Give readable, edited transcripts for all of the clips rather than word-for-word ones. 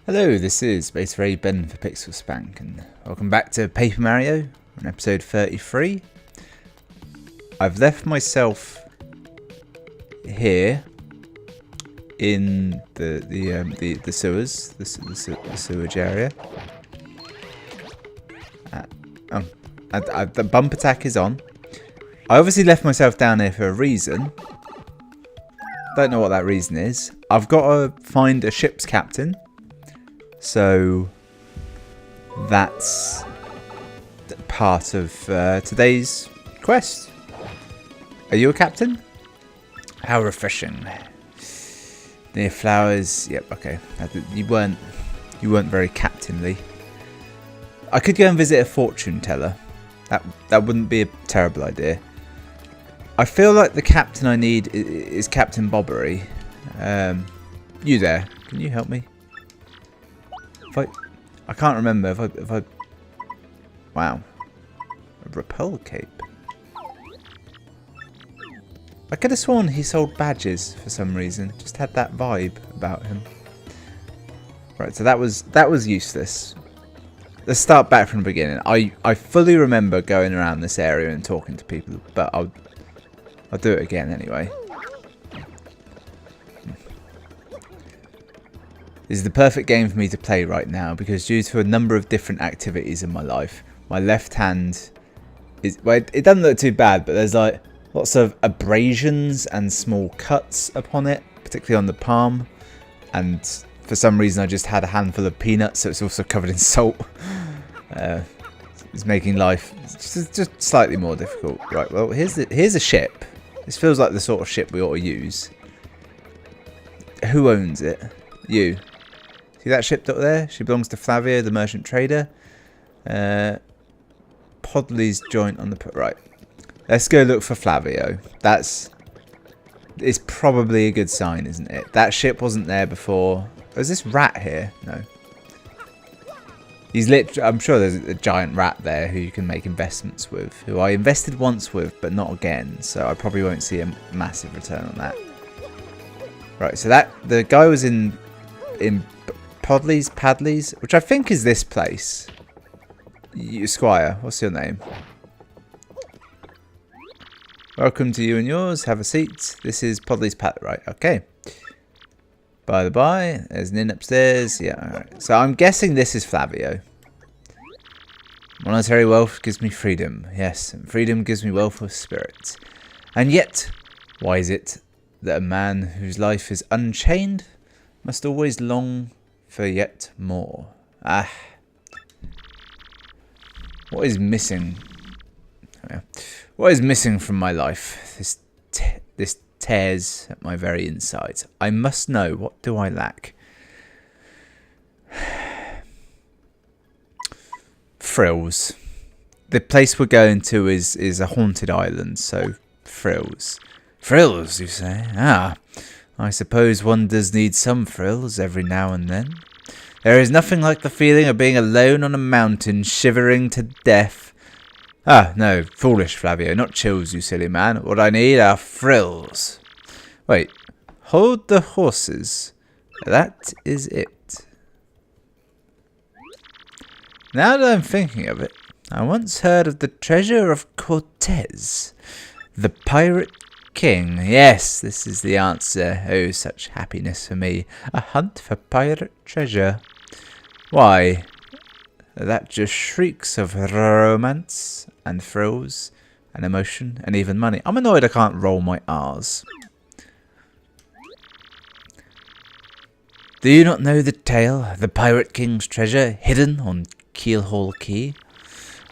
Hello, this is Base Ray Ben for Pixel Spank, and welcome back to Paper Mario on episode 33. I've left myself here in the sewers, the sewage area. The bump attack is on. I obviously left myself down here for a reason. Don't know what that reason is. I've got to find a ship's captain. So that's part of today's quest. Are you a captain? How refreshing. Near flowers. Yep. Okay. You weren't very captainly. I could go and visit a fortune teller. That wouldn't be a terrible idea. I feel like the captain I need is Captain Bobbery. You there? Can you help me? I can't remember if I wow, a repel cape. I could have sworn he sold badges for some reason. Just had that vibe about him. Right, so that was useless. Let's start back from the beginning. I fully remember going around this area and talking to people, but I'll do it again anyway. This is the perfect game for me to play right now because due to a number of different activities in my life, my left hand is, well, it doesn't look too bad, but there's like lots of abrasions and small cuts upon it, particularly on the palm. And for some reason I just had a handful of peanuts, so it's also covered in salt. It's making life just slightly more difficult. Right, well, here's a ship. This feels like the sort of ship we ought to use. Who owns it? You. See that ship up there? She belongs to Flavio, the merchant trader. Podley's joint on the... Right. Let's go look for Flavio. It's probably a good sign, isn't it? That ship wasn't there before. Oh, is this rat here? No. He's literally... I'm sure there's a giant rat there who you can make investments with. Who I invested once with, but not again. So I probably won't see a massive return on that. Right, so the guy was in Padley's, which I think is this place. Squire, what's your name? Welcome to you and yours. Have a seat. This is Podley's Pat. Right, okay. By the by, there's an inn upstairs. Yeah, alright. So I'm guessing this is Flavio. Monetary wealth gives me freedom. Yes, and freedom gives me wealth of spirit. And yet, why is it that a man whose life is unchained must always long for yet more? Ah. What is missing? What is missing from my life? This tears at my very insides. I must know. What do I lack? Frills. The place we're going to is a haunted island, so frills. Frills, you say? Ah, I suppose one does need some frills every now and then. There is nothing like the feeling of being alone on a mountain, shivering to death. Ah, no, foolish Flavio, not chills, you silly man. What I need are frills. Wait, hold the horses. That is it. Now that I'm thinking of it, I once heard of the treasure of Cortez, the pirate king. Yes, this is the answer. Oh, such happiness for me. A hunt for pirate treasure. Why? That just shrieks of romance and thrills and emotion and even money. I'm annoyed I can't roll my R's. Do you not know the tale? The pirate king's treasure hidden on Keelhaul Key?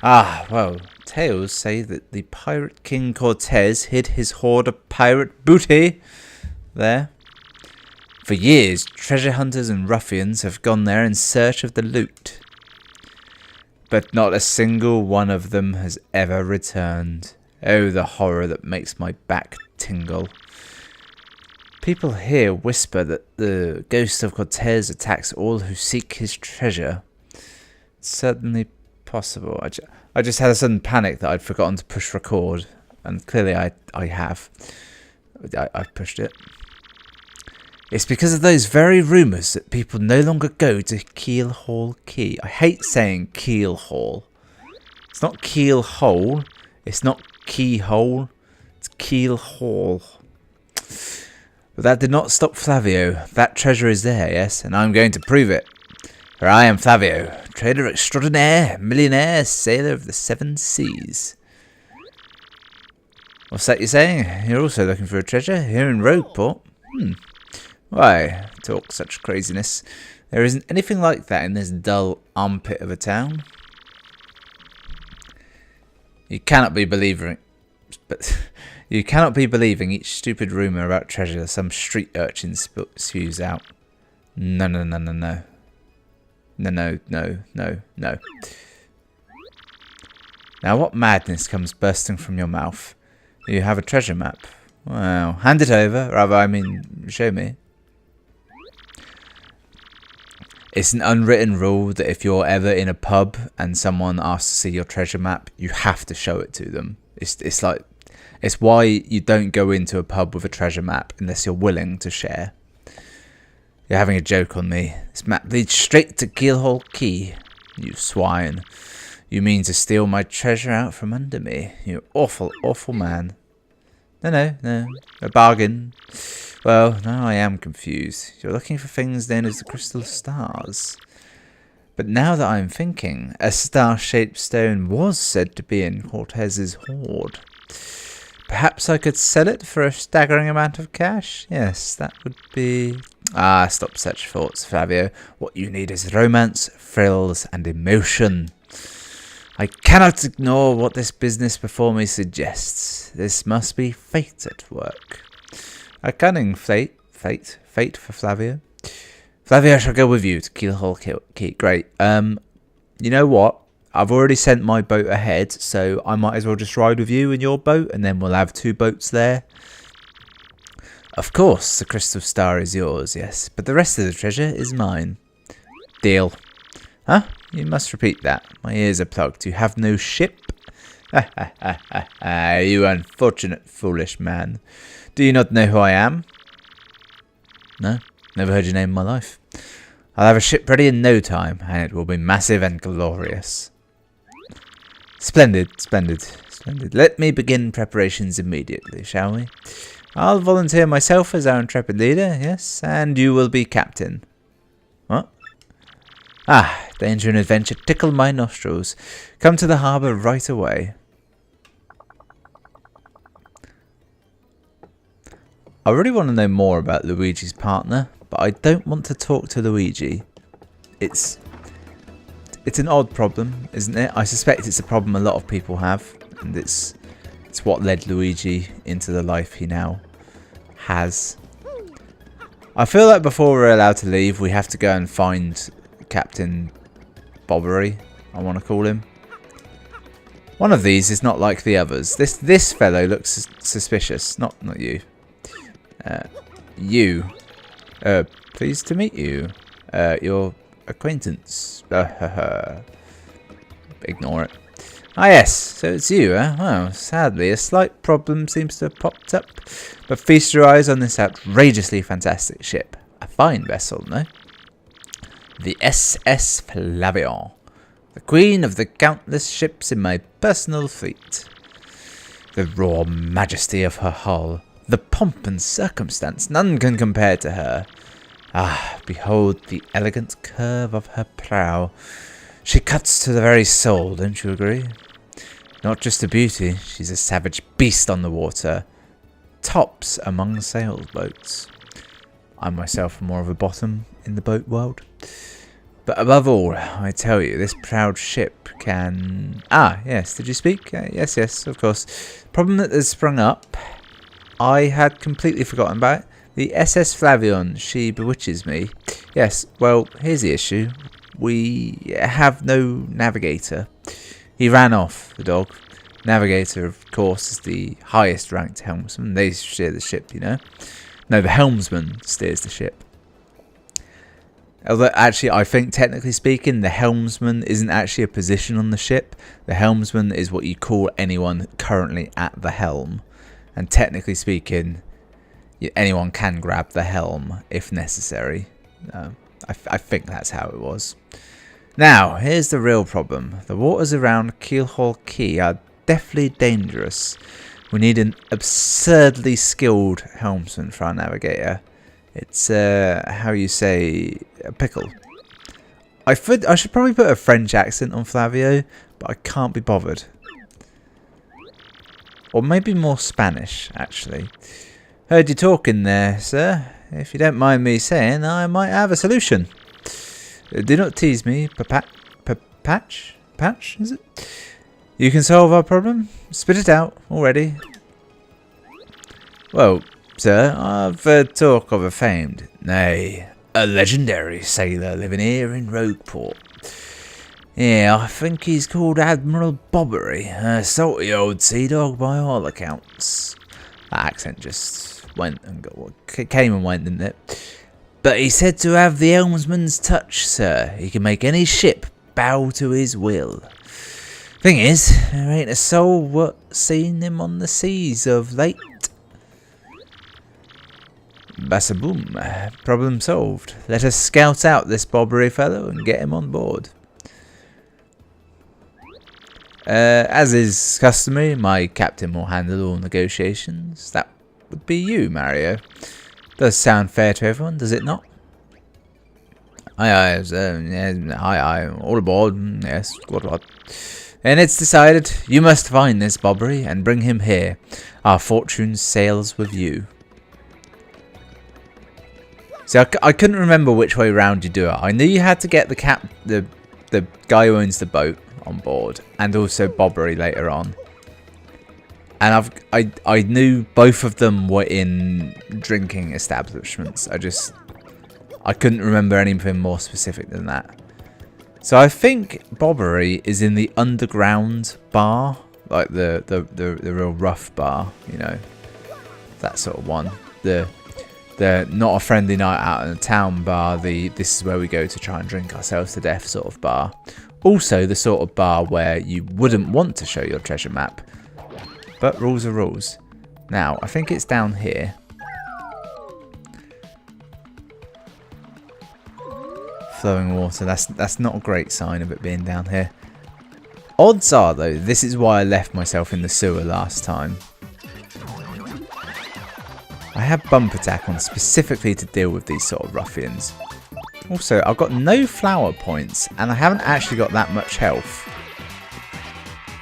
Ah, well, tales say that the pirate king Cortez hid his hoard of pirate booty there. For years, treasure hunters and ruffians have gone there in search of the loot. But not a single one of them has ever returned. Oh, the horror that makes my back tingle. People here whisper that the ghost of Cortez attacks all who seek his treasure. It's certainly possible. I just had a sudden panic that I'd forgotten to push record, and clearly I have. I've pushed it. It's because of those very rumours that people no longer go to Keelhall Key. I hate saying Keelhall. It's not Keelhole. It's not Keyhole. It's Keelhall. But that did not stop Flavio. That treasure is there, yes, and I'm going to prove it. For I am Flavio, trader extraordinaire, millionaire, sailor of the seven seas. What's that you're saying? You're also looking for a treasure here in Rogueport? Why talk such craziness? There isn't anything like that in this dull armpit of a town. You cannot be believing each stupid rumour about treasure that some street urchin spews out. No. No. Now what madness comes bursting from your mouth? You have a treasure map. Well, hand it over. Rather, I mean, show me. It's an unwritten rule that if you're ever in a pub and someone asks to see your treasure map, you have to show it to them. It's why you don't go into a pub with a treasure map unless you're willing to share. You're having a joke on me. This map leads straight to Keelhall Key. You swine. You mean to steal my treasure out from under me. You awful, awful man. No. A bargain. Well, now I am confused. You're looking for things known as the crystal stars. But now that I'm thinking, a star-shaped stone was said to be in Cortez's hoard. Perhaps I could sell it for a staggering amount of cash? Yes, that would be... stop such thoughts, Flavio. What you need is romance, thrills, and emotion. I cannot ignore what this business before me suggests. This must be fate at work. A cunning fate for Flavio. Flavio, I shall go with you to Keelhall Key. Great. You know what? I've already sent my boat ahead, so I might as well just ride with you in your boat, and then we'll have two boats there. Of course, the crystal star is yours, yes, but the rest of the treasure is mine. Deal. Huh? You must repeat that. My ears are plugged. You have no ship? You unfortunate, foolish man. Do you not know who I am? No, never heard your name in my life. I'll have a ship ready in no time, and it will be massive and glorious. Splendid. Let me begin preparations immediately, shall we? I'll volunteer myself as our intrepid leader, yes, and you will be captain. What? Danger and adventure tickle my nostrils. Come to the harbour right away. I really want to know more about Luigi's partner, but I don't want to talk to Luigi. It's an odd problem, isn't it? I suspect it's a problem a lot of people have, and it's what led Luigi into the life he now has. I feel like before we're allowed to leave, we have to go and find Captain Bobbery, I want to call him. One of these is not like the others. This fellow looks suspicious. Not you. Pleased to meet you. Your acquaintance. Ignore it. Ah yes, so it's you, eh? Well, sadly, a slight problem seems to have popped up. But feast your eyes on this outrageously fantastic ship. A fine vessel, no? The SS Flavion. The queen of the countless ships in my personal fleet. The raw majesty of her hull. The pomp and circumstance, none can compare to her. Ah, behold the elegant curve of her prow. She cuts to the very soul, don't you agree? Not just a beauty, she's a savage beast on the water. Tops among sailboats. I myself am more of a bottom in the boat world. But above all, I tell you, this proud ship can... Ah, yes, did you speak? Yes, of course. Problem that has sprung up, I had completely forgotten about it. The SS Flavion, she bewitches me. Yes, well, here's the issue. We have no navigator. He ran off, the dog. Navigator, of course, is the highest ranked helmsman. They steer the ship, you know. No, the helmsman steers the ship. Although, actually, I think, technically speaking, the helmsman isn't actually a position on the ship. The helmsman is what you call anyone currently at the helm. And technically speaking, anyone can grab the helm if necessary. I think that's how it was. Now, here's the real problem. The waters around Keelhaul Key are definitely dangerous. We need an absurdly skilled helmsman for our navigator. It's, how you say, a pickle. I should probably put a French accent on Flavio, but I can't be bothered. Or maybe more Spanish, actually. Heard you talking there, sir. If you don't mind me saying, I might have a solution. Do not tease me, Patch? Patch, is it? You can solve our problem? Spit it out, already. Well, sir, I've heard talk of a famed, nay, a legendary sailor living here in Rogueport. Yeah, I think he's called Admiral Bobbery, a salty old sea dog by all accounts. That accent just came and went, didn't it? But he's said to have the helmsman's touch, sir. He can make any ship bow to his will. Thing is, there ain't a soul what seen him on the seas of late. Bassaboom. Problem solved. Let us scout out this Bobbery fellow and get him on board. As is customary, my captain will handle all negotiations. That would be you, Mario. Does sound fair to everyone, does it not? Aye, aye, all aboard. Yes, what? And it's decided. You must find this Bobbery and bring him here. Our fortune sails with you. See, I couldn't remember which way round you do it. I knew you had to get the guy who owns the boat on board, and also Bobbery later on. And I knew both of them were in drinking establishments. I couldn't remember anything more specific than that. So I think Bobbery is in the underground bar, like the real rough bar, you know, that sort of one. The not a friendly night out in a town bar. This is where we go to try and drink ourselves to death sort of bar. Also the sort of bar where you wouldn't want to show your treasure map. But rules are rules. Now, I think it's down here. Flowing water, that's not a great sign of it being down here. Odds are, though, this is why I left myself in the sewer last time. I have bump attack on specifically to deal with these sort of ruffians. Also, I've got no flower points, and I haven't actually got that much health.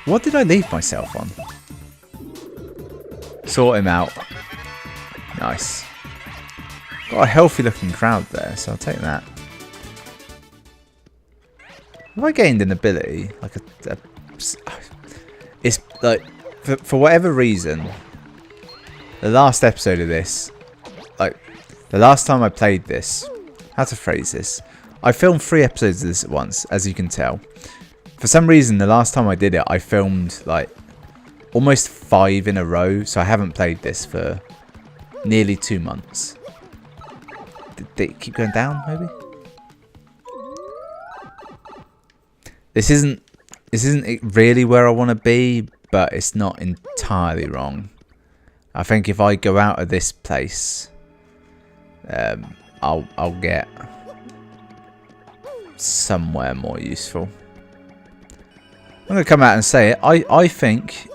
What did I leave myself on? Sort him out. Nice. Got a healthy looking crowd there, so I'll take that. Have I gained an ability? Like it's like, for whatever reason, the last episode of this, like, the last time I played this, how to phrase this, I filmed 3 episodes of this at once, as you can tell. For some reason, the last time I did it, I filmed, like, almost 5 in a row, so I haven't played this for nearly 2 months. Did it keep going down, maybe? This isn't really where I want to be, but it's not entirely wrong. I think if I go out of this place, I'll get somewhere more useful. I'm going to come out and say it. I think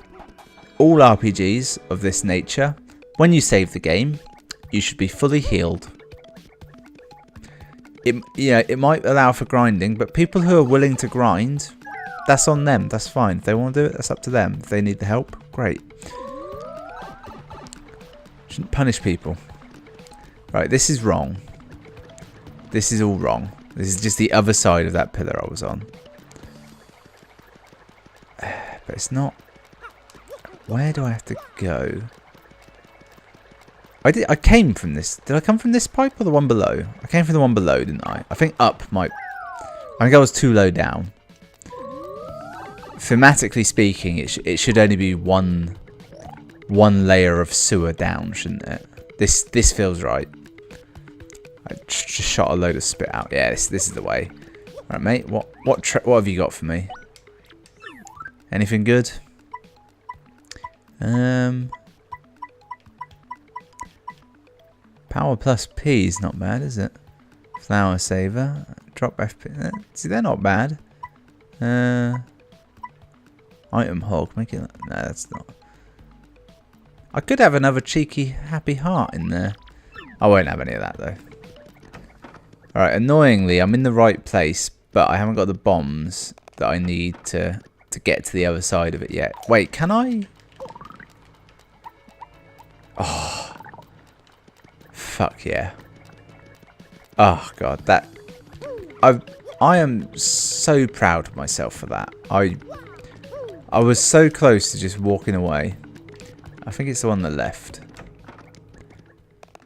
all RPGs of this nature, when you save the game, you should be fully healed. It might allow for grinding, but people who are willing to grind, that's on them. That's fine. If they want to do it, that's up to them. If they need the help, great. Shouldn't punish people. Right, this is wrong. This is all wrong. This is just the other side of that pillar I was on. But it's not. Where do I have to go? I came from this. Did I come from this pipe or the one below? I came from the one below, didn't I? I think up might. I think I was too low down. Thematically speaking, it should only be one layer of sewer down, shouldn't it? This feels right. I just shot a load of spit out. Yeah, this is the way. Right, mate. What have you got for me? Anything good? Power plus P is not bad, is it? Flower saver. Drop FP. See, they're not bad. Item hog. Make it. No, that's not. I could have another cheeky happy heart in there. I won't have any of that though. Alright, annoyingly, I'm in the right place, but I haven't got the bombs that I need to get to the other side of it yet. Wait, can I? Oh. Fuck yeah. Oh god, that... I am so proud of myself for that. I was so close to just walking away. I think it's the one on the left.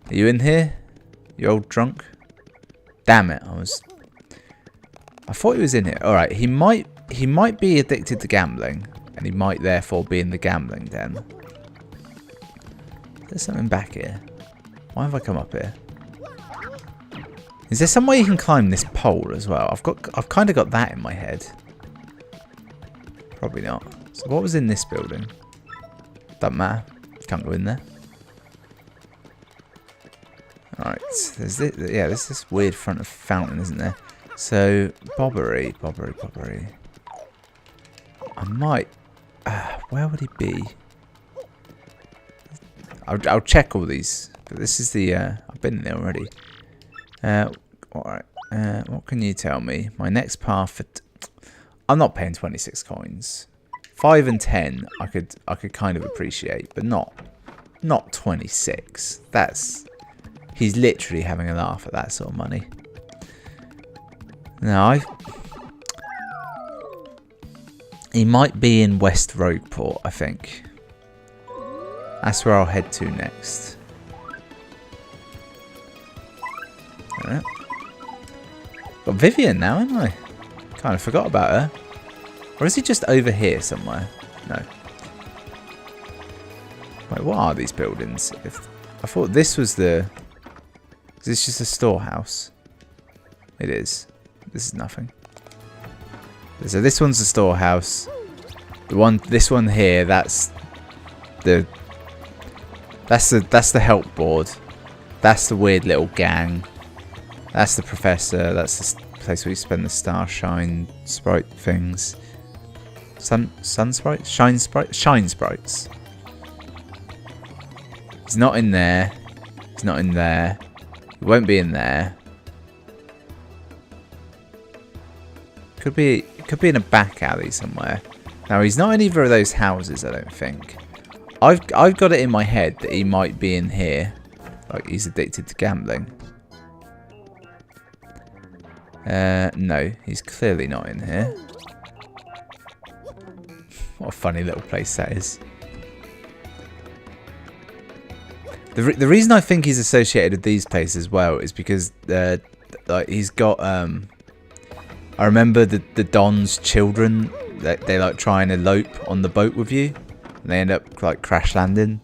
Are you in here? You old drunk? Damn it, I thought he was in here. Alright, he might be addicted to gambling, and he might therefore be in the gambling den. There's something back here. Why have I come up here? Is there some way you can climb this pole as well? I've kind of got that in my head. Probably not. So what was in this building? Doesn't matter. Can't go in there. Alright, there's this, yeah, there's this weird front of fountain, isn't there? So, bobbery. I might... where would he be? I'll check all these. But this is the... I've been in there already. Alright. What can you tell me? My next path... I'm not paying 26 coins. 5 and 10 I could kind of appreciate, but not 26. He's literally having a laugh at that sort of money. Now he might be in West Rogueport, I think. That's where I'll head to next. Alright. Got Vivian now, haven't I? Kind of forgot about her. Or is he just over here somewhere? No. Wait, what are these buildings? I thought this was the... Is this just a storehouse? It is. This is nothing. So this one's the storehouse. This one here, that's the help board. That's the weird little gang. That's the professor. That's the place where you spend the starshine sprite things. Sun sprites? Shine sprites. He's not in there. He's not in there. He won't be in there. Could be in a back alley somewhere. Now he's not in either of those houses, I don't think. I've got it in my head that he might be in here. Like he's addicted to gambling. No, he's clearly not in here. What a funny little place that is. The reason I think he's associated with these places as well is because like he's got I remember the Don's children, they like try and elope on the boat with you and they end up like crash landing.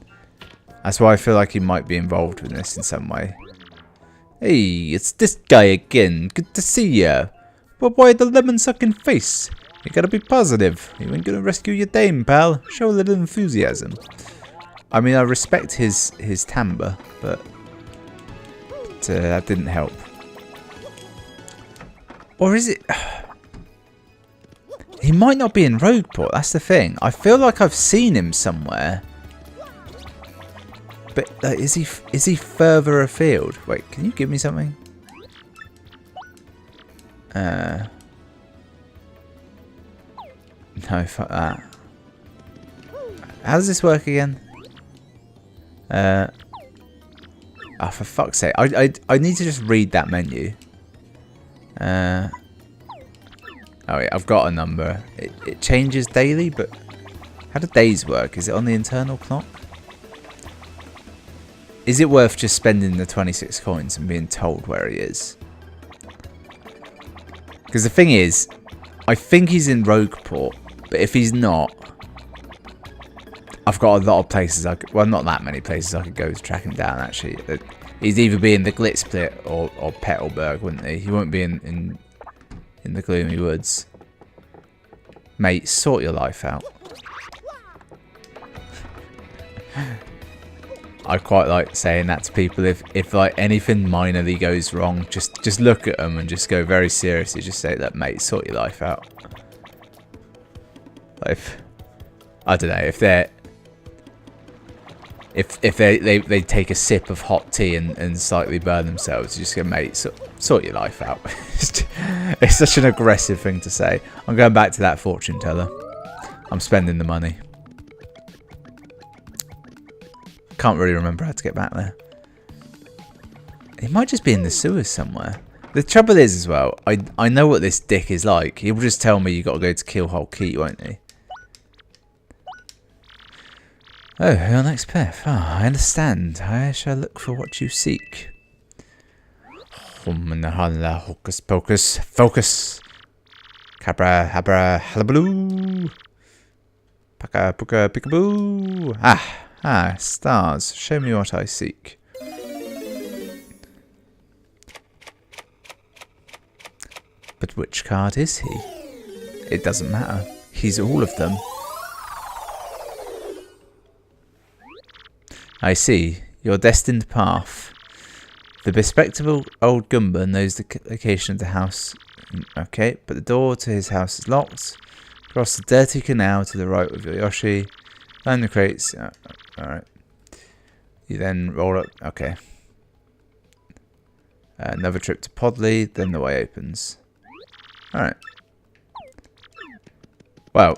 That's why I feel like he might be involved with this in some way. Hey, it's this guy again. Good to see ya. But why the lemon sucking face? You gotta be positive. You ain't gonna rescue your dame, pal. Show a little enthusiasm. I mean, I respect his timbre, but that didn't help. Or is it... He might not be in Rogueport, that's the thing. I feel like I've seen him somewhere. But is he further afield? Wait, can you give me something? No, fuck that. How does this work again? Oh, for fuck's sake. I need to just read that menu. Oh wait, I've got a number. It changes daily, but how do days work? Is it on the internal clock? Is it worth just spending the 26 coins and being told where he is? Because the thing is, I think he's in Rogueport, but if he's not, I've got a lot of places well, not that many places I could go to track him down, actually. He'd either be in the Glitzplit or Petalburg, wouldn't he? He won't be in the Gloomy Woods. Mate, sort your life out. I quite like saying that to people. If like anything minorly goes wrong, just look at them and just go very seriously. Just say that, mate, sort your life out. Like I don't know, if they take a sip of hot tea and slightly burn themselves, you just go, mate, sort your life out. It's such an aggressive thing to say. I'm going back to that fortune teller. I'm spending the money. Can't really remember how to get back there. It might just be in the sewers somewhere. The trouble is as well, I know what this dick is like. He will just tell me you got to go to Keelhole Key, won't he? Oh, your next path. Ah, I understand. I shall look for what you seek. Hocus pocus. Focus. Cabra, habra, halabaloo. Paka, puka, peekaboo. Ah, stars. Show me what I seek. But which card is he? It doesn't matter. He's all of them. I see. Your destined path. The bespectacled old Goomba knows the location of the house. Okay, but the door to his house is locked. Cross the dirty canal to the right with your Yoshi. Climb the crates. Alright. You then roll up. Okay. Another trip to Podley. Then the way opens. Alright. Well,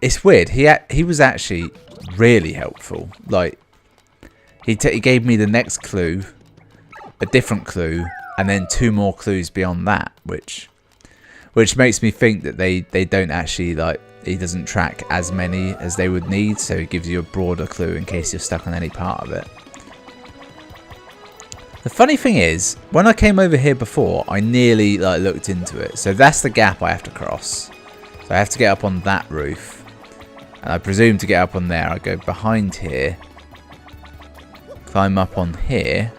it's weird. He was actually really helpful. Like, he gave me the next clue, a different clue, and then 2 more clues beyond that, which makes me think that they don't actually, like, he doesn't track as many as they would need, so he gives you a broader clue in case you're stuck on any part of it. The funny thing is, when I came over here before, I nearly looked into it. So that's the gap I have to cross. So I have to get up on that roof. And I presume to get up on there, I go behind here. Climb up on here.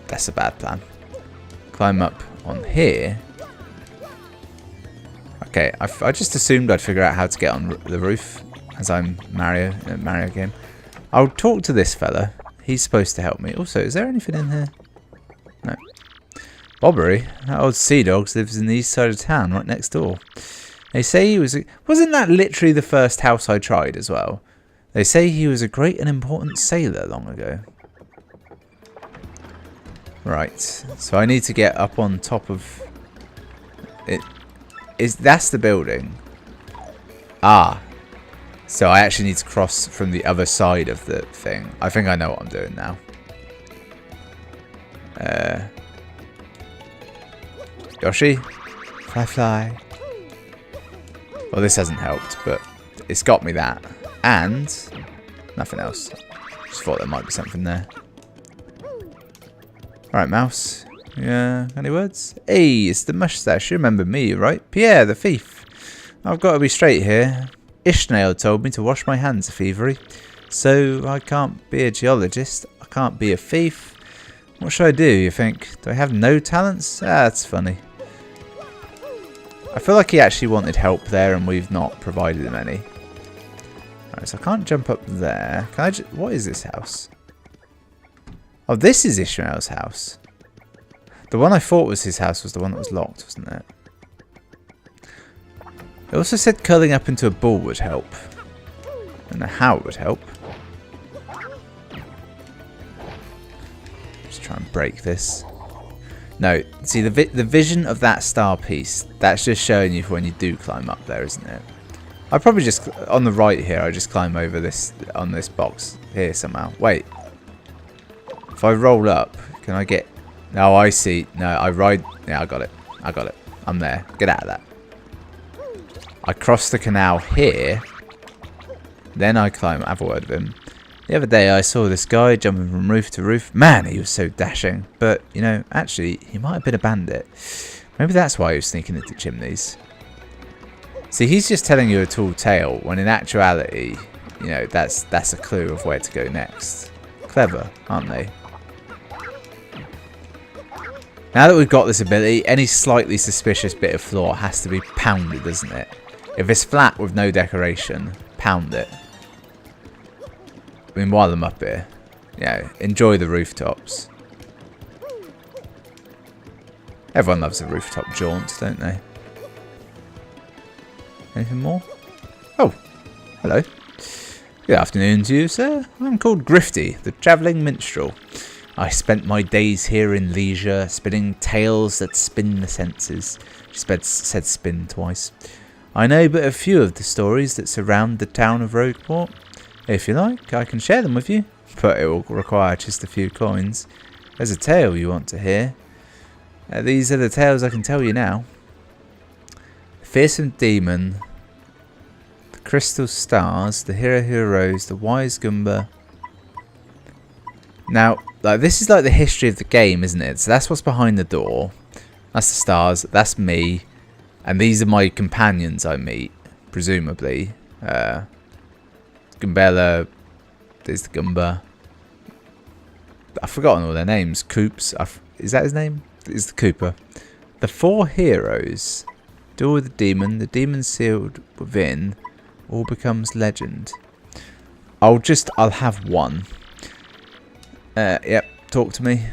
That's a bad plan. Climb up on here. Okay, I just assumed I'd figure out how to get on the roof, as I'm Mario in a Mario game. I'll talk to this fella. He's supposed to help me. Also, is there anything in here? No. Bobbery, that old sea dog lives in the east side of town, right next door. They say he was... Wasn't that literally the first house I tried as well? They say he was a great and important sailor long ago. Right, so I need to get up on top of... it. That's the building. Ah. So I actually need to cross from the other side of the thing. I think I know what I'm doing now. Yoshi? Fly, fly. Well, this hasn't helped, but it's got me that. And nothing else. Just thought there might be something there. Alright, mouse. Yeah, any words? Hey, it's the mustache. You remember me, right? Pierre, the thief. I've got to be straight here. Ishmael told me to wash my hands of thievery. So I can't be a geologist. I can't be a thief. What should I do, you think? Do I have no talents? Ah, that's funny. I feel like he actually wanted help there and we've not provided him any. Alright, so I can't jump up there. Can I just... What is this house? Oh, this is Ishmael's house. The one I thought was his house was the one that was locked, wasn't it? It also said curling up into a ball would help. I don't know how it would help. Just try and break this. No, see the vision of that star piece, that's just showing you for when you do climb up there, isn't it? I probably just, on the right here, I just climb over this, on this box here somehow. Wait. If I roll up, can I get... No, I see. No, I ride... Yeah, I got it. I got it. I'm there. Get out of that. I cross the canal here. Then I climb. I have a word with him. The other day I saw this guy jumping from roof to roof. Man, he was so dashing. But, you know, actually, he might have been a bandit. Maybe that's why he was sneaking into chimneys. See, he's just telling you a tall tale, when in actuality, you know, that's a clue of where to go next. Clever, aren't they? Now that we've got this ability, any slightly suspicious bit of floor has to be pounded, doesn't it? If it's flat with no decoration, pound it. I mean, while I'm up here, enjoy the rooftops. Everyone loves a rooftop jaunt, don't they? Anything more? Oh, hello. Good afternoon to you, sir. I'm called Grifty, the travelling minstrel. I spent my days here in leisure, spinning tales that spin the senses. She said spin twice. I know but a few of the stories that surround the town of Rogueport. If you like, I can share them with you, but it will require just a few coins. There's a tale you want to hear. These are the tales I can tell you now. The fearsome demon, the crystal stars, the hero who arose, the wise Goomba. Now, this is like the history of the game, isn't it? So that's what's behind the door. That's the stars. That's me. And these are my companions I meet, presumably. Goombella. There's the Goomba. I've forgotten all their names. Coops. Is that his name? It's the Cooper. The four heroes. Door with the demon sealed within. All becomes legend. I'll have one. Yep, talk to me.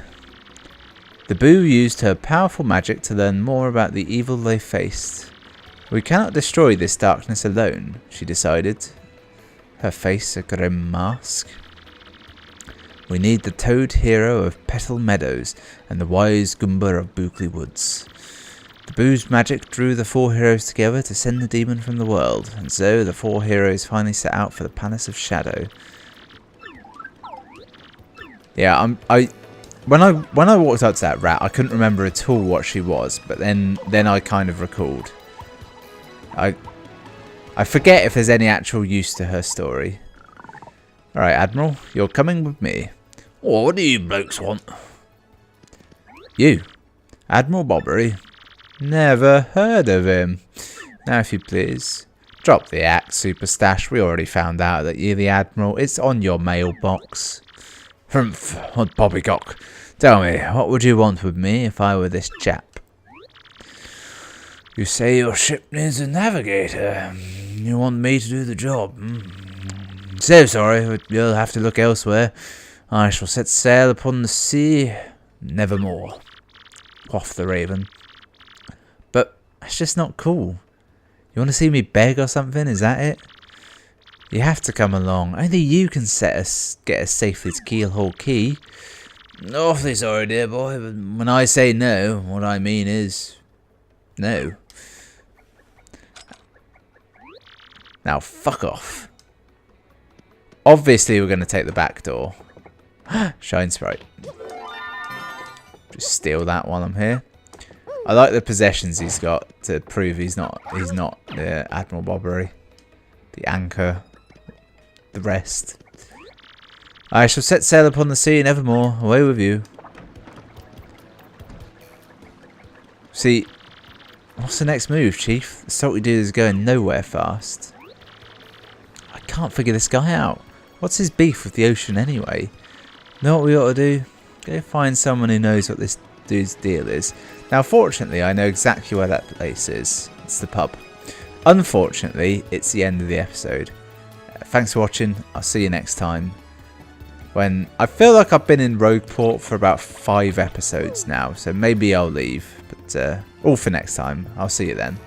The Boo used her powerful magic to learn more about the evil they faced. We cannot destroy this darkness alone, she decided, her face a grim mask. We need the Toad hero of Petal Meadows and the wise Goomba of Bookley Woods. The Boo's magic drew the four heroes together to send the demon from the world, and so the four heroes finally set out for the Palace of Shadow. Yeah, when I walked up to that rat, I couldn't remember at all what she was, but then I kind of recalled. I forget if there's any actual use to her story. All right, Admiral, you're coming with me. Oh, what do you blokes want? You, Admiral Bobbery. Never heard of him. Now, if you please, drop the act, Super Stash. We already found out that you're the Admiral. It's on your mailbox. Humph, odd poppycock. Tell me, what would you want with me if I were this chap? You say your ship needs a navigator. You want me to do the job? So sorry, but you'll have to look elsewhere. I shall set sail upon the sea nevermore. Quoth the raven. But that's just not cool. You want to see me beg or something? Is that it? You have to come along. Only you can get us safely to Keelhaul Key. Awfully sorry, dear boy, but when I say no, what I mean is no. Now, fuck off. Obviously, we're going to take the back door. Shine Sprite. Just steal that while I'm here. I like the possessions he's got to prove he's not Admiral Bobbery. The anchor. The rest. I shall set sail upon the sea nevermore. Away with you. See, what's the next move, Chief? The salty dude is going nowhere fast. I can't figure this guy out. What's his beef with the ocean anyway? Know what we ought to do? Go find someone who knows what this dude's deal is. Now, fortunately, I know exactly where that place is. It's the pub. Unfortunately, it's the end of the episode. Thanks for watching. I'll see you next time. When I feel like I've been in Rogueport for about 5 episodes now, so maybe I'll leave. But all for next time. I'll see you then.